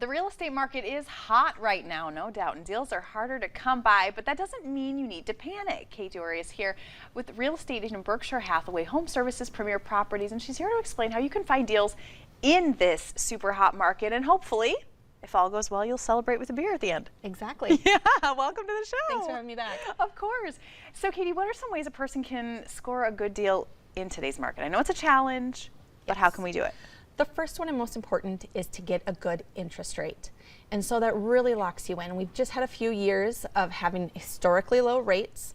The real estate market is hot right now, no doubt, and deals are harder to come by, but that doesn't mean you need to panic. Kate Dewar is here with real estate agent Berkshire Hathaway Home Services Premier Properties, and she's here to explain how you can find deals in this super hot market, and hopefully, if all goes well, you'll celebrate with a beer at the end. Exactly. Yeah, welcome to the show. Thanks for having me back. Of course. So Katie, what are some ways a person can score a good deal in today's market? I know it's a challenge, but how can we do it? The first one and most important is to get a good interest rate. And so that really locks you in. We've just had a few years of having historically low rates.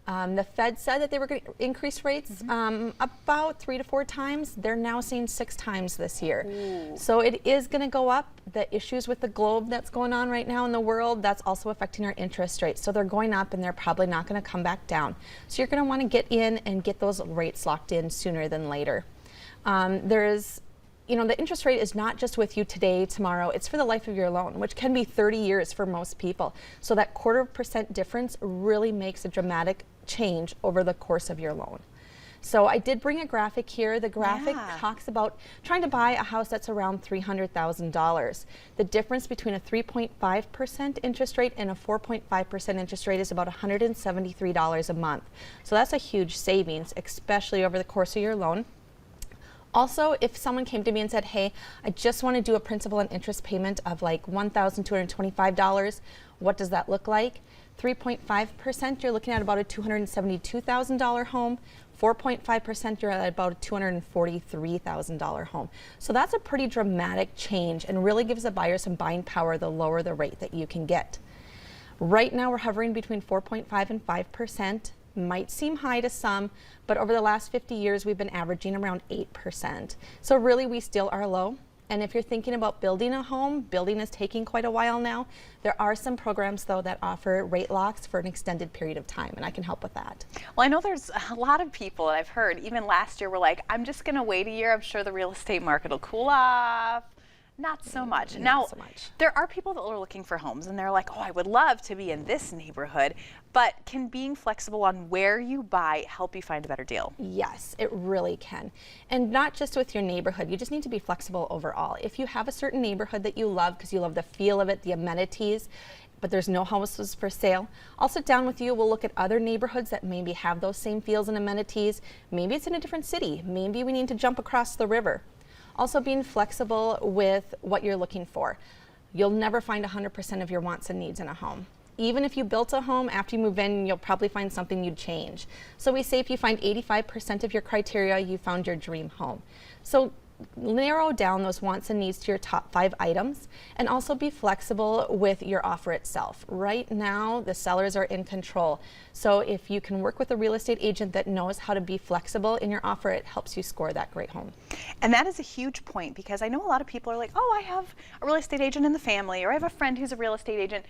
The Fed said that they were going to increase rates about 3 to 4 times. They're now saying 6 times this year. Ooh. So it is going to go up. The issues with the globe that's going on right now in the world, that's also affecting our interest rates. So they're going up and they're probably not going to come back down. So you're going to want to get in and get those rates locked in sooner than later. The interest rate is not just with you today, tomorrow, it's for the life of your loan, which can be 30 years for most people. So that 0.25% difference really makes a dramatic change over the course of your loan. So I did bring a graphic here. The graphic talks about trying to buy a house that's around $300,000. The difference between a 3.5% interest rate and a 4.5% interest rate is about $173 a month. So that's a huge savings, especially over the course of your loan. Also, if someone came to me and said, hey, I just want to do a principal and interest payment of like $1,225, what does that look like? 3.5%, you're looking at about a $272,000 home. 4.5%, you're at about a $243,000 home. So that's a pretty dramatic change and really gives the buyer some buying power the lower the rate that you can get. Right now, we're hovering between 4.5 and 5%. Might seem high to some, but over the last 50 years, we've been averaging around 8%. So really, we still are low. And if you're thinking about building a home, building is taking quite a while now. There are some programs, though, that offer rate locks for an extended period of time, and I can help with that. Well, I know there's a lot of people that I've heard, even last year, were like, I'm just going to wait a year. I'm sure the real estate market will cool off. Not so much. Now, there are people that are looking for homes and they're like, oh, I would love to be in this neighborhood, but can being flexible on where you buy help you find a better deal? Yes, it really can. And not just with your neighborhood, you just need to be flexible overall. If you have a certain neighborhood that you love because you love the feel of it, the amenities, but there's no houses for sale, I'll sit down with you, we'll look at other neighborhoods that maybe have those same feels and amenities. Maybe it's in a different city. Maybe we need to jump across the river. Also being flexible with what you're looking for. You'll never find 100% of your wants and needs in a home. Even if you built a home, after you move in, you'll probably find something you'd change. So we say if you find 85% of your criteria, you found your dream home. So narrow down those wants and needs to your top 5 items and also be flexible with your offer itself. Right now, the sellers are in control. So if you can work with a real estate agent that knows how to be flexible in your offer, it helps you score that great home. And that is a huge point because I know a lot of people are like, oh, I have a real estate agent in the family, or I have a friend who's a real estate agent.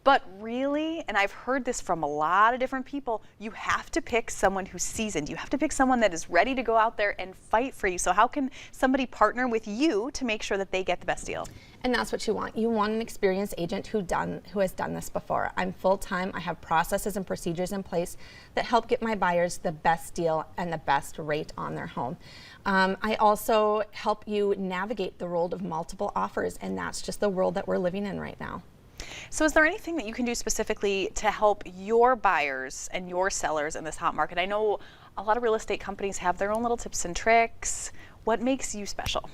But really, and I've heard this from a lot of different people, you have to pick someone who's seasoned. You have to pick someone that is ready to go out there and fight for you. So how can somebody partner with you to make sure that they get the best deal? And that's what you want. You want an experienced agent who has done this before. I'm full-time. I have processes and procedures in place that help get my buyers the best deal and the best rate on their home. I also help you navigate the world of multiple offers, and that's just the world that we're living in right now. So is there anything that you can do specifically to help your buyers and your sellers in this hot market? I know a lot of real estate companies have their own little tips and tricks. What makes you special?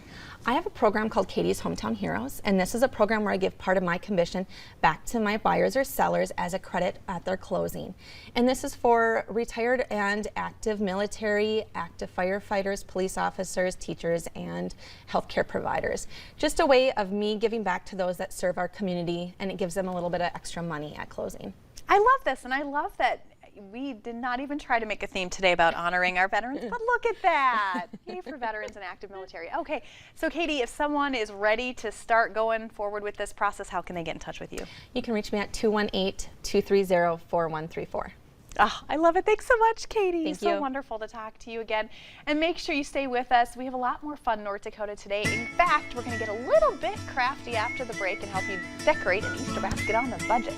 I have a program called Katie's Hometown Heroes, and this is a program where I give part of my commission back to my buyers or sellers as a credit at their closing. And this is for retired and active military, active firefighters, police officers, teachers, and healthcare providers. Just a way of me giving back to those that serve our community, and it gives them a little bit of extra money at closing. I love this, and I love that we did not even try to make a theme today about honoring our veterans, but look at that. Yay for veterans and active military. Okay, so Katie, if someone is ready to start going forward with this process, how can they get in touch with you? You can reach me at 218-230-4134. Oh, I love it. Thanks so much, Katie. Thank so you. Wonderful to talk to you again. And make sure you stay with us. We have a lot more fun in North Dakota today. In fact, we're going to get a little bit crafty after the break and help you decorate an Easter basket on the budget.